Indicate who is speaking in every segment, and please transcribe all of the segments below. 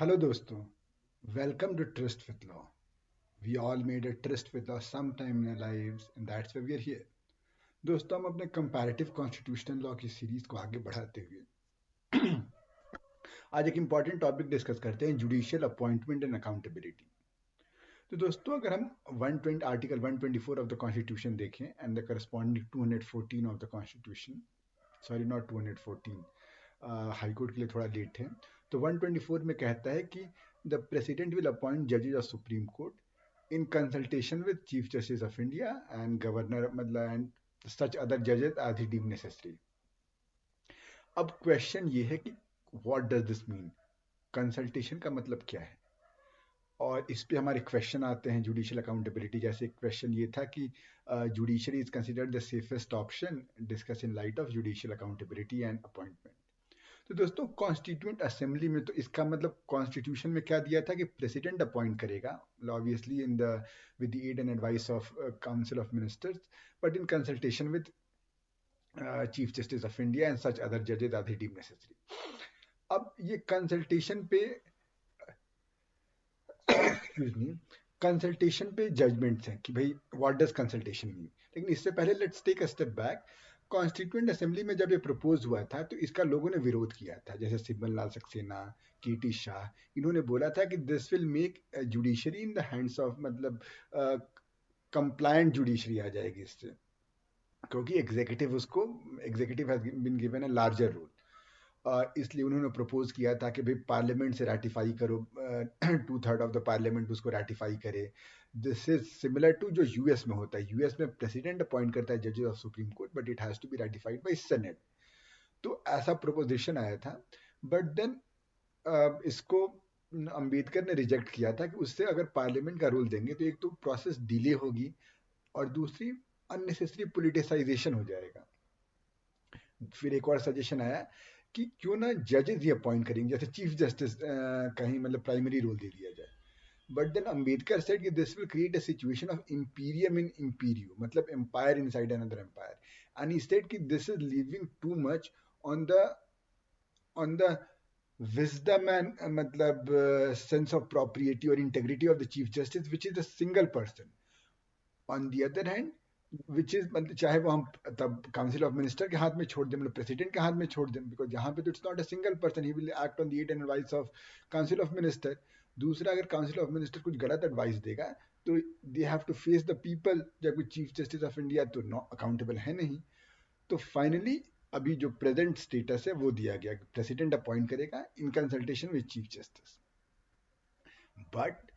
Speaker 1: Hello दोस्तों, welcome to trust with law. We all made a trust with law some time in our lives and that's why we are here. दोस्तों, हम अपने comparative constitutional law की series को आगे बढ़ाते हुए आज एक इंपॉर्टेंट टॉपिक डिस्कस करते हैं, जुडिशियल अपॉइंटमेंट एंड अकाउंटेबिलिटी। तो दोस्तों, अगर हम 120 आर्टिकल 124 ऑफ द कॉन्स्टिट्यूशन देखें and the corresponding 214 of the constitution, sorry not 214, high court के लिए थोड़ा लेट है। तो 124 में कहता है कि द प्रेसिडेंट विल अपॉइंट जजेस of supreme court in consultation with chief justice of India and governor, मतलब एंड सच अदर जजेस एज ही डीम नेसेसरी। अब क्वेश्चन ये है कि what does this mean, consultation का मतलब क्या है। और इस पे हमारे क्वेश्चन आते हैं जुडिशियल अकाउंटेबिलिटी। जैसे क्वेश्चन ये था कि judiciary is considered the safest option, discuss in light of judicial accountability and appointment. तो दोस्तों, कॉन्स्टिट्यूंट असेंबली में तो इसका मतलब कॉन्स्टिट्यूशन में क्या दिया था कि प्रेसिडेंट अपॉइंट करेगा, obviously in the with the aid and advice of council of ministers, but in consultation with chief justice of India and such other जजेस आर डीम नेसेसरी। अब ये कंसल्टेशन पे एक्सक्यूज मी, कंसल्टेशन पे judgments हैं कि भाई what does consultation mean. लेकिन इससे पहले let's take a step back. Constituent assembly में जब ये प्रपोज हुआ था तो इसका लोगों ने विरोध किया था, जैसे सिब्बल लाल सक्सेना, केटी शाह। इन्होंने बोला था कि this will make judiciary in the hands of, मतलब कंप्लायंट जुडिशरी आ जाएगी इससे, क्योंकि executive has been given a larger role. इसलिए उन्होंने प्रपोज किया था कि भाई पार्लियामेंट से रेटिफाई करो, 2/3 ऑफ द पार्लियामेंट उसको रेटिफाई करे। दिस इज सिमिलर टू जो यूएस में होता है। यूएस में प्रेसिडेंट अपॉइंट करता है जजेस of supreme court, but it has to be ratified by senate. तो ऐसा प्रोपोजिशन आया था, बट देन इसको अंबेडकर ने रिजेक्ट किया था कि उससे अगर पार्लियामेंट का रोल देंगे तो एक तो प्रोसेस डिले होगी और दूसरी अननेसेसरी पोलिटिसाइजेशन हो जाएगा। फिर एक और सजेशन आया कि क्यों ना जजेस ही अपॉइंट करेंगे, जैसे चीफ जस्टिस कहीं मतलब प्राइमरी रोल दे दिया जाए। बट देन अंबेडकर सेड कि this will create a situation of imperium in imperio, मतलब empire inside another empire. And he said कि this is living too much on the on the wisdom and मतलब sense of propriety और integrity of the chief justice which is a single person. On the other hand, which is मतलब चाहे वो हम तब council of minister के हाथ में छोड़ दें, मतलब प्रेसिडेंट के हाथ में छोड़ दें, बिकॉज यहाँ पे तो it's not a single person, he will act on the aid and advice of council of minister. दूसरा, अगर काउंसिल ऑफ मिनिस्टर कुछ गलत एडवाइस देगा तो they have to face the people, जबकि चीफ जस्टिस ऑफ इंडिया तो accountable है नहीं। तो फाइनली अभी जो प्रेजेंट स्टेटस है वो दिया गया कि प्रेसिडेंट अपॉइंट करेगा इन consultation with chief justice. But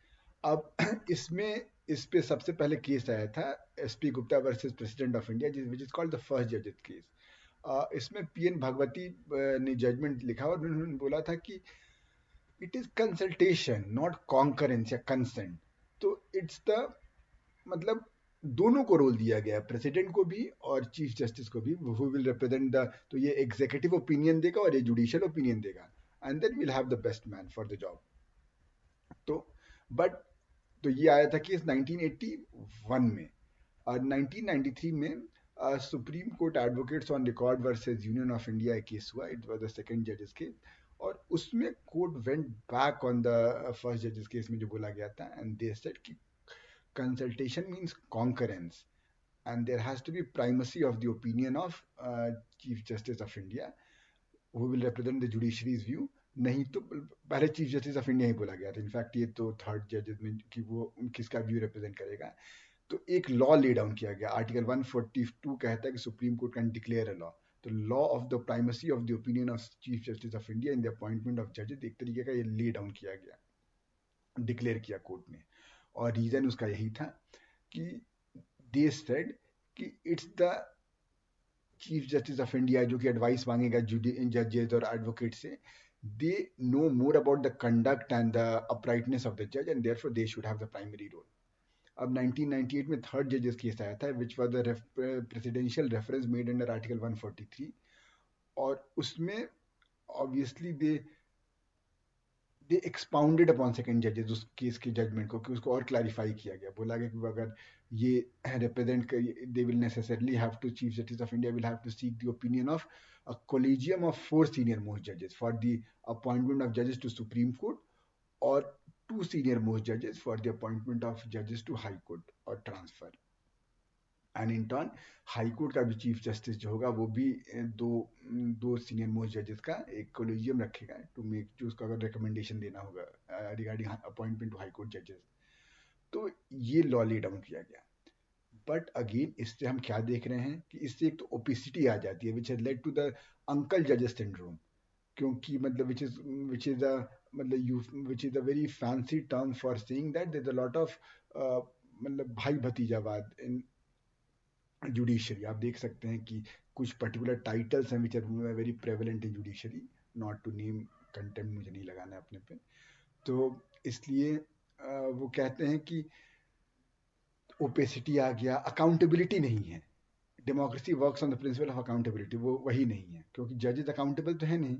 Speaker 1: अब इसमें इस पे सबसे पहले केस आया था SP Gupta versus president of India, which is called the first जजेस केस। इसमें पीएन भगवती ने जजमेंट लिखा और उन्होंने बोला था कि it is consultation not concurrence या कंसेंट। तो इट्स द मतलब दोनों को रोल दिया गया, प्रेसिडेंट को भी और चीफ जस्टिस को भी, हु विल रिप्रेजेंट द, तो ये एग्जीक्यूटिव ओपिनियन देगा और ये जुडिशियल ओपिनियन देगा, and then will have the best man for the job. तो बट तो ये आया था कि 1981 में। और 1993 में supreme court advocates on record versus union of India एक केस हुआ, इट वाज द सेकंड जजेस केस। और उसमें court went back on the first जजेस केस में जो बोला गया था, एंड दे सेड कि consultation means concurrence and there has to be primacy of the opinion of chief justice of India who will represent the judiciary's view. नहीं तो पहले चीफ जस्टिस ऑफ इंडिया ही बोला गया था, इनफैक्ट ये तो third जजेस में कि वो किसका व्यू रिप्रेजेंट करेगा। तो एक लॉ ले डाउन किया गया, आर्टिकल 142 कहता है कि supreme court can declare a law. तो law of the primacy of the opinion of chief justice of India in the appointment of जजेस, एक तरीके का ये ले डाउन किया गया, डिक्लेयर किया कोर्ट ने। और रीजन उसका यही था कि दे सेड कि it's the chief justice of India जो कि एडवाइस मांगेगा जजेस और एडवोकेट से, they know more about the conduct and the uprightness of the जज and therefore they should have the primary role. अब 1998 में थर्ड जजेस केस आया था, which was the presidential reference made under article 143। और उसमें obviously they expounded upon second जजेस उस केस के जजमेंट को, कि उसको और क्लैरिफाई किया गया। बोला गया कि अगर ये रिप्रेजेंट कर, they will necessarily have to, chief justice of India will have to seek the opinion of a collegium of 4 senior most judges for the appointment of judges to Supreme Court or two senior most judges for the appointment of judges to high court or transfer. And in turn high court का भी chief justice जो होगा वो भी दो दो senior most जजेस का एक कोलेजियम रखेगा टू मेक, जो उसका अगर रिकमेंडेशन देना होगा regarding appointment to high court जजेस. तो ये लॉ ले डाउन किया गया. बट अगेन इससे हम क्या देख रहे हैं कि इससे एक तो ओपिसिटी आ जाती है which has led to the uncle जजेस सिंड्रोम. क्योंकि मतलब विच इज अ मतलब you which is a very fancy term for saying that there is a lot of मतलब भाई भतीजावाद इन जुडिशरी. आप देख सकते हैं कि कुछ पर्टिकुलर टाइटल्स हैं which are very prevalent in judiciary, not to name content मुझे नहीं लगाना है अपने पे. तो इसलिए वो कहते हैं कि ओपेसिटी आ गया, अकाउंटेबिलिटी नहीं है. Democracy works on the principle of accountability, वो वही नहीं है क्योंकि जजेस अकाउंटेबल तो है नहीं.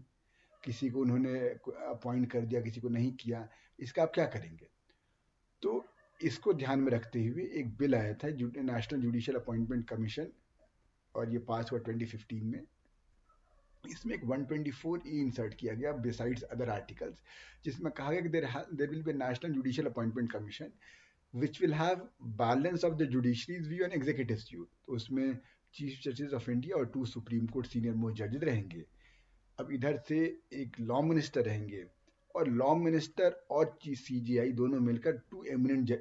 Speaker 1: किसी को उन्होंने अपॉइंट कर दिया, किसी को नहीं किया, इसका आप क्या करेंगे. तो इसको ध्यान में रखते हुए एक बिल आया था नेशनल जुडिशियल अपॉइंटमेंट कमीशन, और ये पास हुआ 2015 में. इसमें एक 124E इंसर्ट किया गया बिसाइड्स अदर आर्टिकल्स, जिसमें कहा गया कि there will be national judicial appointment commission which will have balance of the judiciary's view and executive view. तो उसमें चीफ जस्टिस ऑफ इंडिया और 2 सुप्रीम कोर्ट सीनियर मोस्ट जजेस रहेंगे. अब इधर से एक लॉ मिनिस्टर रहेंगे, और लॉ मिनिस्टर और CJI दोनों मिलकर 2 एमिनेंट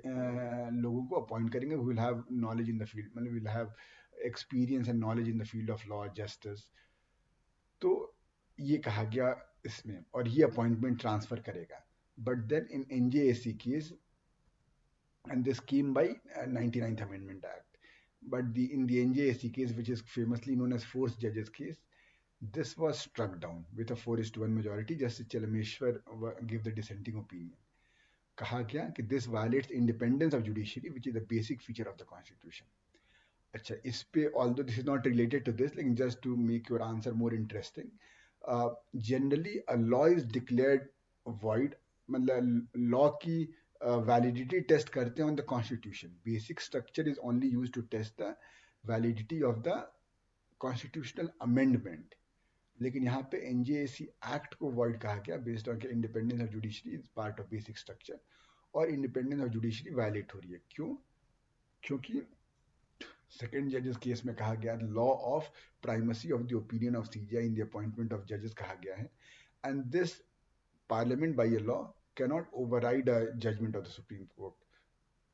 Speaker 1: लोगों को अपॉइंट करेंगे who will have knowledge in the field, मतलब will have experience and knowledge in the field of law justice. तो ये कहा गया इसमें, और ये अपॉइंटमेंट ट्रांसफर करेगा. But then in NJAC case, and this came by 99th Amendment Act. But in the NJAC case, which is famously known as forced judges case, this was struck down with a 4:1 majority. Justice Chalameshwar gave the dissenting opinion. कहा गया कि this violates independence of judiciary, which is a basic feature of the constitution. अच्छा, इस पे although this is not related to this, लेकिन just to make your answer more interesting, generally a law is declared void, मतलब law की validity test करते हैं on the constitution. Basic structure is only used to test the validity of the constitutional amendment. लेकिन यहाँ पे NJAC act को void कहा गया based on कि independence of judiciary is part of basic structure, और independence of judiciary violate हो रही है. क्यों? क्योंकि सेकेंड जजेस केस में कहा गया law of primacy of the opinion of CJI in the appointment of जजेस कहा गया है, and this parliament by a law cannot override a judgment of the supreme court.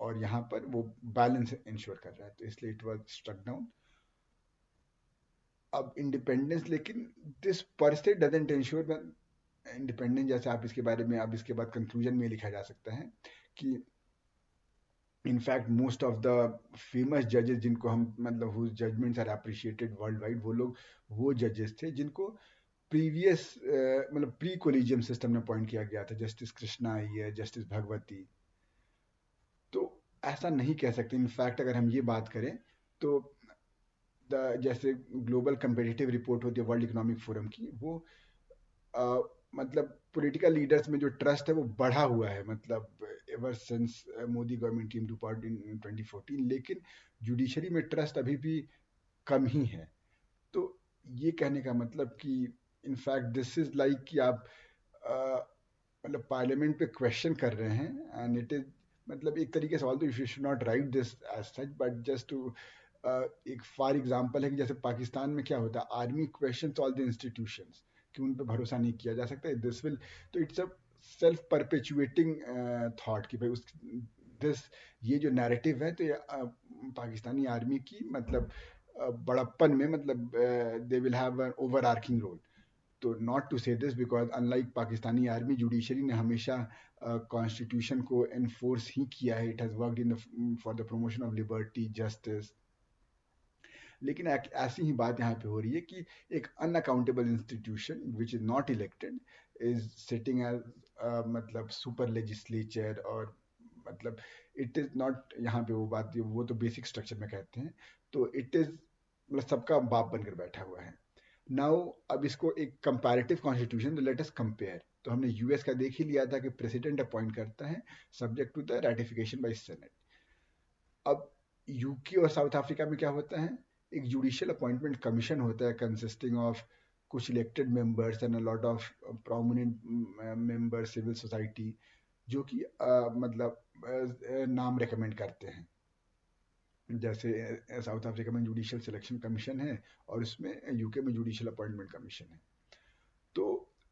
Speaker 1: और यहाँ पर वो बैलेंस इंश्योर कर रहा है, तो इसलिए इट वाज स्ट्रक डाउन. अब इंडिपेंडेंस, लेकिन दिस पर से डजंट इंश्योर इंडिपेंडेंस. जैसे आप इसके बारे में अब इसके बाद कंक्लूजन में लिखा जा सकता है कि in fact most of the famous judges जिनको हम मतलब whose judgments are appreciated worldwide, वो लोग वो judges थे जिनको प्रीवियस मतलब प्री कोलिजियम सिस्टम में अपॉइंट किया गया था. जस्टिस कृष्णा आई है, जस्टिस भगवती. तो ऐसा नहीं कह सकते. इनफैक्ट अगर हम ये बात करें तो जैसे ग्लोबल कंपेटिटिव रिपोर्ट होती है वर्ल्ड इकोनॉमिक फोरम की, वो मतलब पॉलिटिकल लीडर्स में जो ट्रस्ट है वो बढ़ा हुआ है, मतलब ever since Modi government came to power in 2014. लेकिन जुडिशरी में ट्रस्ट अभी भी कम ही है. तो ये कहने का मतलब कि इनफैक्ट दिस इज लाइक कि आप मतलब पार्लियामेंट पे क्वेश्चन कर रहे हैं, एंड इट इज मतलब एक तरीके से although you should not write this as such, but just to एक फॉर एग्जांपल है कि जैसे पाकिस्तान में क्या होता है, army questions all the institutions कि उन पे भरोसा नहीं किया जा सकता. दिस विल, तो it's a self perpetuating thought कि भाई उस दिस ये जो नैरेटिव है, तो ये पाकिस्तानी आर्मी की मतलब बड़प्पन में मतलब they will have an overarching role. तो not to say this because unlike Pakistani army, judiciary ने हमेशा कॉन्स्टिट्यूशन को एनफोर्स ही किया है. It has worked in for the promotion of liberty justice. लेकिन ऐसी ही बात यहाँ पे हो रही है कि एक unaccountable institution which is not elected is sitting as मतलब सुपर लेजिस्लेचर, और मतलब इट इज नॉट, यहाँ पे वो बात वो तो बेसिक स्ट्रक्चर में कहते हैं. तो इट इज मतलब सबका बाप बनकर बैठा हुआ है. नाउ अब इसको एक कंपैरेटिव कॉन्स्टिट्यूशन, तो लेट अस कंपेयर. तो हमने यूएस का देख ही लिया था कि प्रेसिडेंट अपॉइंट करता है subject to the ratification by senate. अब यूके और साउथ अफ्रीका में क्या होता है, एक जुडिशियल अपॉइंटमेंट कमीशन होता है कंसिस्टिंग ऑफ कुछ elected members and a lot of prominent members civil society, जो कि नाम रेकमेंड करते हैं। जैसे साउथ अफ्रीका में जुडिशियल सिलेक्शन कमीशन है और इसमें यूके में जुडिशियल अपॉइंटमेंट कमीशन है। तो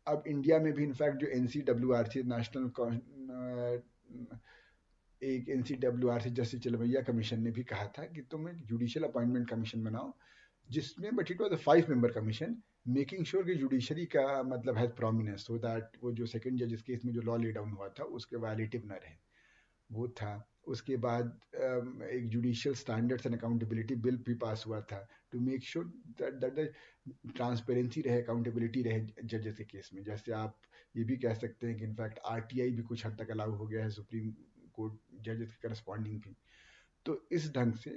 Speaker 1: अब इंडिया में भी इनफैक्ट जो NCWRC नेशनल एक NCWRC जस्टिस चिलमैया कमीशन ने भी कहा था कि तुम एक जुडिशियल अपॉइंटमेंट कमीशन बनाओ, जिसमें but it was a 5 member commission, making sure कि जुडिशरी का मतलब हैज प्रोमिनेंस, सो दैट वो जो सेकंड जजेस केस में जो लॉ ले डाउन हुआ था उसके वायलेटिव ना रहे, वो था। उसके बाद एक judicial standards and accountability bill भी पास हुआ था, to make sure that transparency रहे, अकाउंटेबिलिटी रहे जजेस के केस में। जैसे आप ये भी कह सकते हैं कि इनफैक्ट RTI भी कुछ हद तक अलाउ हो गया है सुप्रीम कोर्ट जजेस के करस्पॉन्डिंग भी। तो इस ढंग से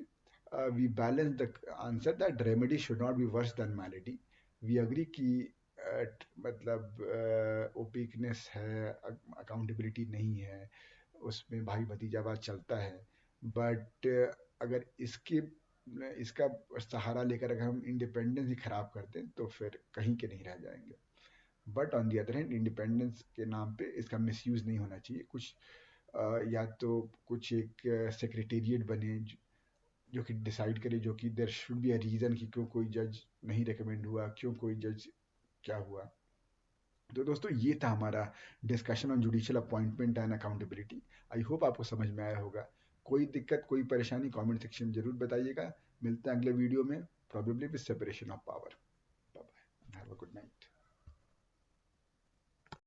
Speaker 1: we balance the answer that remedy should not be worse than malady. We agree कि ओपिकनेस है, अकाउंटेबिलिटी नहीं है, उसमें भाई भतीजावाद चलता है, बट अगर इसका सहारा लेकर अगर हम इंडिपेंडेंस ही खराब कर दें तो फिर कहीं के नहीं रह जाएंगे। But on the other hand independence के नाम पे इसका मिसयूज नहीं होना चाहिए। कुछ या तो कुछ एक सेक्रेटेरिएट बने जो कि डिसाइड करे, जो कि there should be a reason कि क्यों कोई जज नहीं रिकमेंड हुआ, क्यों कोई जज क्या हुआ। तो दोस्तों ये था हमारा discussion on judicial appointment and accountability. I hope आपको समझ में आया होगा। कोई दिक्कत, कोई परेशानी कमेंट सेक्शन में जरूर बताइएगा। मिलते हैं अगले वीडियो में, probably with separation of power.